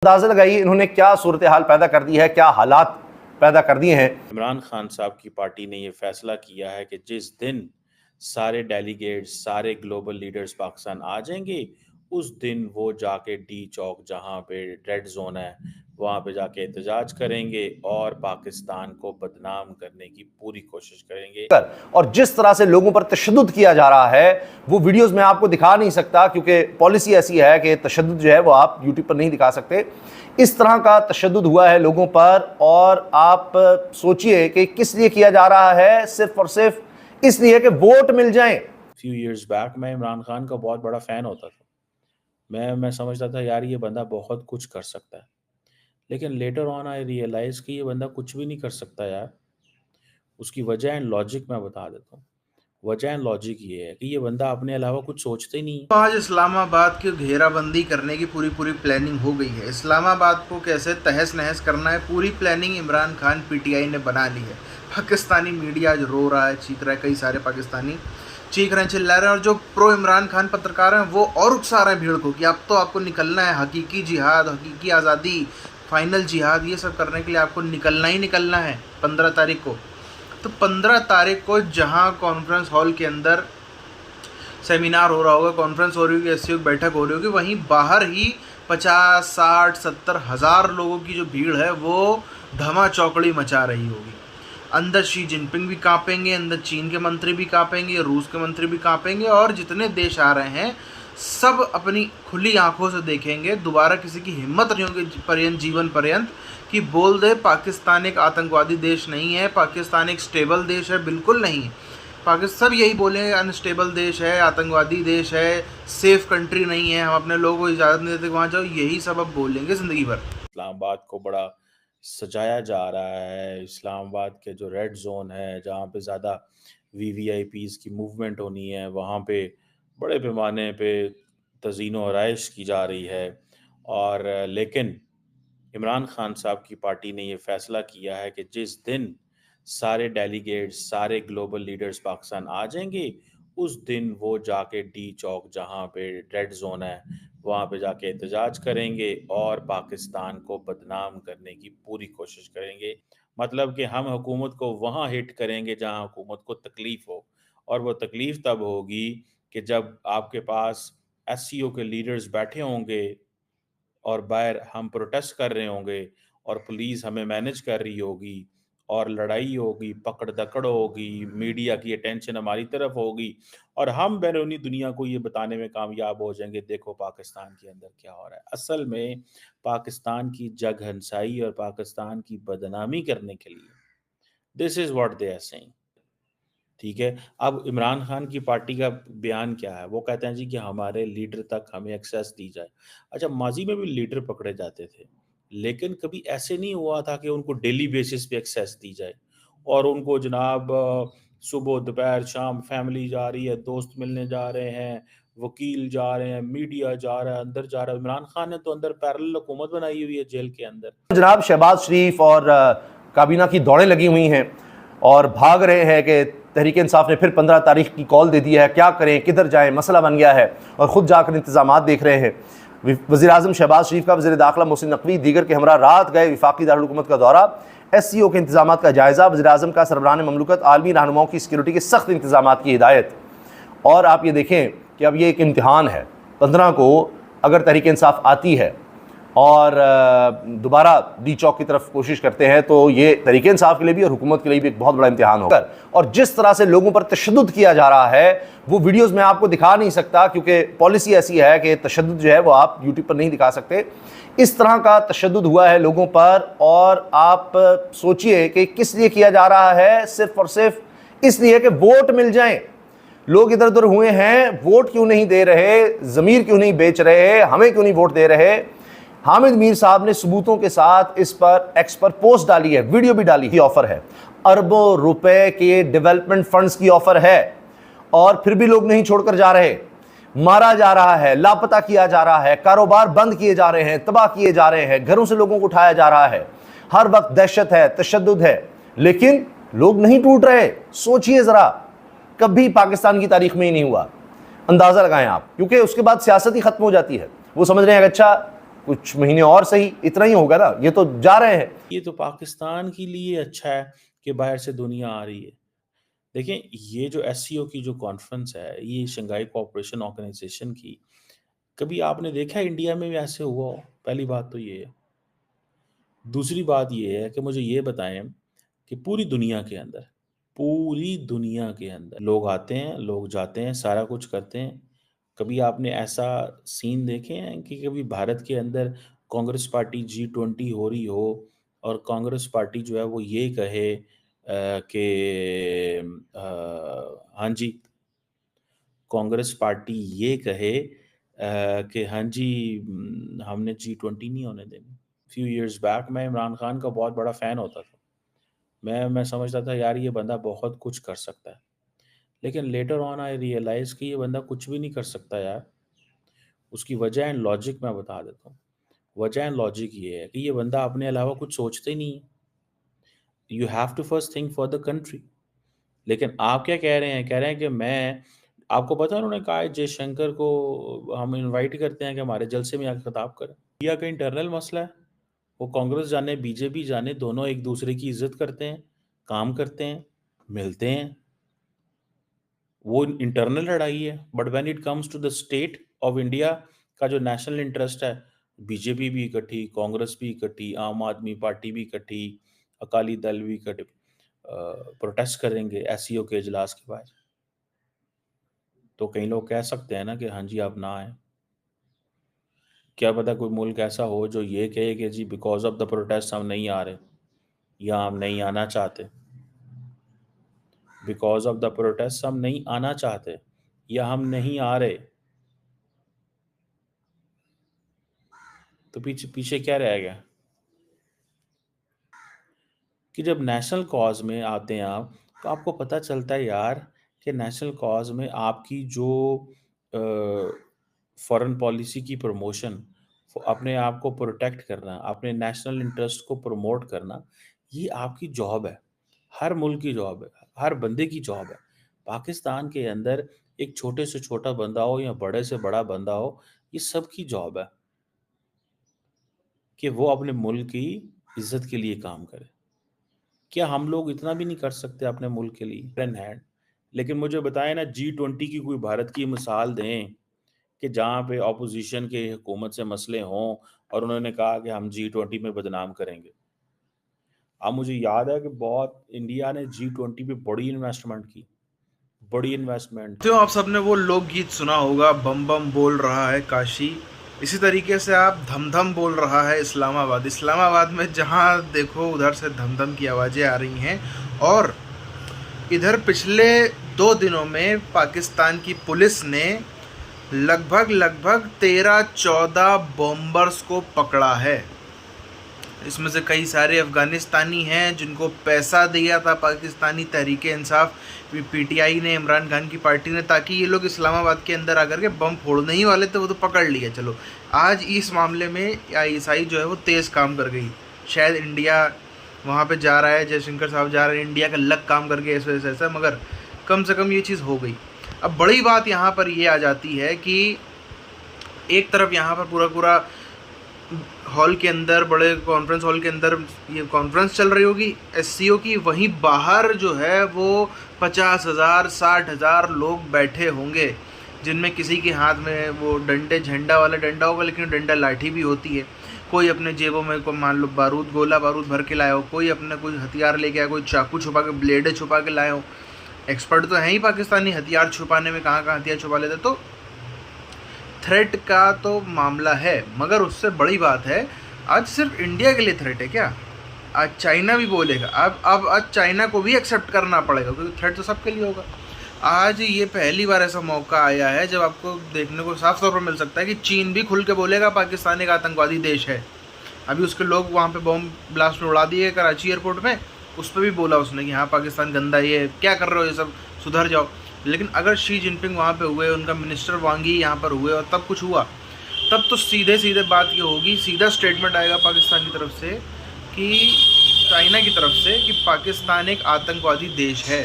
अंदाजा लगाइए इन्होंने क्या सूरत हाल पैदा कर दी है, क्या हालात पैदा कर दिए हैं। इमरान खान साहब की पार्टी ने ये फैसला किया है कि जिस दिन सारे डेलीगेट्स, सारे ग्लोबल लीडर्स पाकिस्तान आ जाएंगे, उस दिन वो जाके डी चौक जहाँ पे रेड जोन है वहाँ पे जाके एहतजाज करेंगे और पाकिस्तान को बदनाम करने की पूरी कोशिश करेंगे। और जिस तरह से लोगों पर तशद्दुद किया जा रहा है वो वीडियोस में आपको दिखा नहीं सकता, क्योंकि पॉलिसी ऐसी है कि तशद्दुद जो है वो आप यूट्यूब पर नहीं दिखा सकते। इस तरह का तशद्दुद हुआ है लोगों पर, और आप सोचिए कि किस लिए किया जा रहा है, सिर्फ और सिर्फ इसलिए कि वोट मिल जाए। फ्यू इयर्स बैक मैं इमरान खान का बहुत बड़ा फ़ैन होता था। मैं समझता था यार ये बंदा बहुत कुछ कर सकता है, लेकिन लेटर ऑन आई रियलाइज़ कि ये बंदा कुछ भी नहीं कर सकता यार। उसकी वजह एंड लॉजिक मैं बता देता हूँ। वजह एंड लॉजिक ये है कि ये बंदा अपने अलावा कुछ सोचता ही नहीं है। तो आज इस्लामाबाद की घेराबंदी करने की पूरी प्लानिंग हो गई है। इस्लामाबाद को कैसे तहस नहस करना है, पूरी प्लानिंग इमरान खान पीटीआई ने बना ली है। पाकिस्तानी मीडिया आज रो रहा है, चीख रहा है, कई सारे पाकिस्तानी चीख रहे हैं, चिल्ला रहे हैं, और जो प्रो इमरान खान पत्रकार हैं वो और उकसा रहे हैं भीड़ को कि अब तो आपको निकलना है, हकीकी जिहाद, हकीकी आज़ादी, फाइनल जिहाद, ये सब करने के लिए आपको निकलना ही निकलना है 15 तारीख को। तो 15 तारीख को जहां कॉन्फ्रेंस हॉल के अंदर सेमिनार हो रहा होगा, कॉन्फ्रेंस हो रही होगी, एससीओ की बैठक हो रही होगी, वहीं बाहर ही 50, 60, 70 हज़ार लोगों की जो भीड़ है वो धमा चौकड़ी मचा रही होगी। अंदर शी जिनपिंग भी कांपेंगे, अंदर चीन के मंत्री भी कांपेंगे, रूस के मंत्री भी कांपेंगे, और जितने देश आ रहे हैं सब अपनी खुली आंखों से देखेंगे। दोबारा किसी की हिम्मत नहीं होगी जीवन पर्यंत कि बोल दे पाकिस्तान एक आतंकवादी देश नहीं है, पाकिस्तान एक स्टेबल देश है, बिल्कुल नहीं। पाकिस्तान सब यही बोलेंगे अनस्टेबल देश है, आतंकवादी देश है, सेफ कंट्री नहीं है, हम अपने लोगों को इजाज़त नहीं देते वहाँ जाओ, यही सब अब बोलेंगे ज़िंदगी भर। इस्लामाबाद को बड़ा सजाया जा रहा है। इस्लामाबाद के जो रेड जोन है जहाँ पे ज़्यादा वीवीआईपीज़ की मूवमेंट होनी है, वहाँ पे बड़े पैमाने पे तज़ीनो आराइश की जा रही है। और लेकिन इमरान खान साहब की पार्टी ने ये फैसला किया है कि जिस दिन सारे डेलीगेट्स, सारे ग्लोबल लीडर्स पाकिस्तान आ जाएंगे, उस दिन वो जाके डी चौक जहाँ पे रेड जोन है वहाँ पे जाके एहतजाज करेंगे और पाकिस्तान को बदनाम करने की पूरी कोशिश करेंगे। मतलब कि हम हुकूमत को वहाँ हिट करेंगे जहाँ हुकूमत को तकलीफ़ हो, और वो तकलीफ़ तब होगी कि जब आपके पास एससीओ के लीडर्स बैठे होंगे और बाहर हम प्रोटेस्ट कर रहे होंगे और पुलिस हमें मैनेज कर रही होगी और लड़ाई होगी, पकड़-दकड़ होगी, मीडिया की अटेंशन हमारी तरफ होगी और हम बैरूनी दुनिया को ये बताने में कामयाब हो जाएँगे, देखो पाकिस्तान के अंदर क्या हो रहा है। असल में पाकिस्तान की जगहंसाई और पाकिस्तान की बदनामी करने के लिए this is what they are saying. ठीक है? अब इमरान खान की पार्टी का बयान क्या है? वो कहते हैं जी कि हमारे लीडर तक हमें एक्सेस दी जाए। अच्छा, माज़ी में भी लीडर पकड़े जाते थे, लेकिन कभी ऐसे नहीं हुआ था कि उनको डेली बेसिस पे एक्सेस दी जाए और उनको जनाब सुबह, दोपहर, शाम फैमिली जा रही है, दोस्त मिलने जा रहे हैं, वकील जा रहे हैं, मीडिया जा रहा है, अंदर जा रहा है। इमरान खान ने तो अंदर पैरेलल हुकूमत बनाई हुई है जेल के अंदर। जनाब शहबाज शरीफ और काबीना की दौड़ें लगी हुई हैं और भाग रहे हैं कि तहरीक इंसाफ ने फिर 15 तारीख की कॉल दे दी है, क्या करें, किधर जाएं, मसला बन गया है, और ख़ुद जाकर इंतजामात देख रहे हैं। वज़ीर-ए-आज़म शहबाज शरीफ का वज़ीर दाखिला मोहसिन नकवी दीगर के हमरा रात गए वफाकी दारुल हुकूमत का दौरा, एससीओ के इंतजाम का जायज़ा, वज़ीर-ए-आज़म का सरबराहान ममलकत आलमी रहनुमाओं की सिक्योरिटी के सख्त इंतजाम की हिदायत। और आप ये देखें कि अब ये एक इम्तिहान है। 15 को अगर तहरीक इंसाफ आती है और दोबारा डी चौक की तरफ कोशिश करते हैं तो ये तहरीक इंसाफ के लिए भी और हुकूमत के लिए भी एक बहुत बड़ा इम्तिहान होगा। और जिस तरह से लोगों पर तशद्दुद किया जा रहा है वो वीडियोस में आपको दिखा नहीं सकता, क्योंकि पॉलिसी ऐसी है कि तशद्दुद जो है वो आप यूट्यूब पर नहीं दिखा सकते। इस तरह का तशद्दुद हुआ है लोगों पर, और आप सोचिए कि किस लिए किया जा रहा है, सिर्फ और सिर्फ इसलिए कि वोट मिल जाए। लोग इधर उधर हुए हैं, वोट क्यों नहीं दे रहे, ज़मीर क्यों नहीं बेच रहे, हमें क्यों नहीं वोट दे रहे। हामिद मीर साहब ने सबूतों के साथ इस पर एक्स पर पोस्ट डाली है, वीडियो भी डाली है। ऑफर है, अरबों रुपए के डेवलपमेंट फंड्स की ऑफर है, और फिर भी लोग नहीं छोड़कर जा रहे। मारा जा रहा है, लापता किया जा रहा है, कारोबार बंद किए जा रहे हैं, तबाह किए जा रहे हैं, घरों से लोगों को उठाया जा रहा है, हर वक्त दहशत है, तशद्दुद है, लेकिन लोग नहीं टूट रहे। सोचिए जरा, कभी पाकिस्तान की तारीख में ही नहीं हुआ। अंदाजा लगाएं आप, क्योंकि उसके बाद सियासत ही खत्म हो जाती है। वो समझ रहे हैं कि अच्छा कुछ महीने और सही, इतना ही होगा ना, ये तो जा रहे हैं। ये तो पाकिस्तान के लिए अच्छा है कि बाहर से दुनिया आ रही है। देखें, ये जो एससीओ की जो कॉन्फ्रेंस है, ये शंघाई कोऑपरेशन ऑर्गेनाइजेशन की, कभी आपने देखा है इंडिया में भी ऐसे हुआ हो? पहली बात तो ये है। दूसरी बात ये है कि मुझे ये बताएं कि पूरी दुनिया के अंदर लोग आते हैं, लोग जाते हैं, सारा कुछ करते हैं। कभी आपने ऐसा सीन देखे हैं कि कभी भारत के अंदर कांग्रेस पार्टी G20 हो रही हो और कांग्रेस पार्टी जो है वो ये कहे कि हाँ जी, कांग्रेस पार्टी ये कहे कि हाँ जी, हमने G20 नहीं होने देनी। फ्यू इयर्स बैक मैं इमरान खान का बहुत बड़ा फ़ैन होता था। मैं समझता था यार ये बंदा बहुत कुछ कर सकता है। लेकिन लेटर ऑन आई रियलाइज़ कि ये बंदा कुछ भी नहीं कर सकता यार। उसकी वजह एंड लॉजिक मैं बता देता हूँ। वजह एंड लॉजिक ये है कि ये बंदा अपने अलावा कुछ सोचता ही नहीं है। You have to first think for the country. लेकिन आप क्या कह रहे हैं? कह रहे हैं कि मैं, आपको पता है उन्होंने कहा है जयशंकर को हम इनवाइट करते हैं कि हमारे जलसे में आकर खिताब करें। इंडिया का इंटरनल मसला है। वो कांग्रेस जाने, बीजेपी जाने, दोनों एक दूसरे की इज्जत करते हैं, काम करते हैं, मिलते हैं। वो इंटरनल लड़ाई है। But when it comes to the state of India का जो नेशनल इंटरेस्ट है, बीजेपी भी इकट्ठी, कांग्रेस भी इकट्ठी, आम आदमी पार्टी भी इकट्ठी, अकाली दल भी इकट्ठे प्रोटेस्ट करेंगे एससीओ के इजलास के बाद। तो कई लोग कह सकते हैं ना कि हाँ जी आप ना आए। क्या पता कोई मुल्क ऐसा हो जो ये कहे कि जी बिकॉज ऑफ द प्रोटेस्ट हम नहीं आ रहे या हम नहीं आना चाहते। बिकॉज ऑफ द प्रोटेस्ट हम नहीं आना चाहते या हम नहीं आ रहे, तो पीछे पीछे क्या रह गया? कि जब नेशनल कॉज में आते हैं आप, तो आपको पता चलता है यार कि नेशनल कॉज में आपकी जो फॉरेन पॉलिसी की प्रमोशन, अपने आप को प्रोटेक्ट करना, अपने नेशनल इंटरेस्ट को प्रमोट करना, ये आपकी जॉब है। हर मुल्क की जॉब है, हर बंदे की जॉब है। पाकिस्तान के अंदर एक छोटे से छोटा बंदा हो या बड़े से बड़ा बंदा हो, ये सबकी जॉब है कि वो अपने मुल्क की इज्जत के लिए काम करे। क्या हम लोग इतना भी नहीं कर सकते अपने मुल्क के लिए? Friend hand. लेकिन मुझे बताएं ना, G20 की कोई भारत की मिसाल दें कि जहाँ पे ऑपोजिशन के हुकूमत से मसले हों और उन्होंने कहा कि हम G20 में बदनाम करेंगे। अब मुझे याद है कि बहुत इंडिया ने G20 पे बड़ी इन्वेस्टमेंट की, बड़ी इन्वेस्टमेंट। तो आप सबने वो लोकगीत सुना होगा, बम बम बोल रहा है काशी। इसी तरीके से आप धम धम बोल रहा है इस्लामाबाद। इस्लामाबाद में जहाँ देखो उधर से धम धम की आवाज़ें आ रही हैं। और इधर पिछले 2 दिनों में पाकिस्तान की पुलिस ने लगभग 13-14 बॉम्बर्स को पकड़ा है। इसमें से कई सारे अफ़गानिस्तानी हैं जिनको पैसा दिया था पाकिस्तानी तहरीक-ए-इंसाफ पीटीआई ने, इमरान खान की पार्टी ने, ताकि ये लोग इस्लामाबाद के अंदर आकर के बम फोड़ने ही वाले थे, वो तो पकड़ लिए। चलो, आज इस मामले में आईएसआई जो है वो तेज़ काम कर गई। शायद इंडिया वहाँ पे जा रहा है, जयशंकर साहब जा रहे हैं, इंडिया का लक काम करके इस वजह से ऐसा, मगर कम से कम ये चीज़ हो गई। अब बड़ी बात यहाँ पर ये आ जाती है कि एक तरफ यहाँ पर पूरा हॉल के अंदर, बड़े कॉन्फ्रेंस हॉल के अंदर ये कॉन्फ्रेंस चल रही होगी एससीओ की, वहीं बाहर जो है वो 50,000 60,000 लोग बैठे होंगे, जिनमें किसी के हाथ में वो डंडे, झंडा वाला डंडा होगा, लेकिन डंडा लाठी भी होती है। कोई अपने जेबों में को मान लो गोला बारूद भर के लाया हो, कोई अपने कोई हथियार लेके आया, कोई चाकू छुपा के, ब्लेड छुपा के लाए हो। एक्सपर्ट तो हैं ही पाकिस्तानी हथियार छुपाने में, कहाँ हथियार छुपा लेते। तो थ्रेट का तो मामला है, मगर उससे बड़ी बात है, आज सिर्फ इंडिया के लिए थ्रेट है क्या? आज चाइना भी बोलेगा। अब आज चाइना को भी एक्सेप्ट करना पड़ेगा, क्योंकि थ्रेट तो सबके लिए होगा। आज ये पहली बार ऐसा मौका आया है जब आपको देखने को साफ तौर पर मिल सकता है कि चीन भी खुल के बोलेगा पाकिस्तान एक आतंकवादी देश है। अभी उसके लोग वहाँ पे बॉम्ब ब्लास्ट में उड़ा दिए कराची एयरपोर्ट में, उस पर भी बोला उसने कि हाँ पाकिस्तान गंदा, ये क्या कर रहे हो, ये सब सुधर जाओ। लेकिन अगर शी जिनपिंग वहाँ पे हुए, उनका मिनिस्टर वांगी यहाँ पर हुए और तब कुछ हुआ, तब तो सीधे बात ये होगी, सीधा स्टेटमेंट आएगा पाकिस्तान की तरफ से, कि चाइना की तरफ से, कि पाकिस्तान एक आतंकवादी देश है।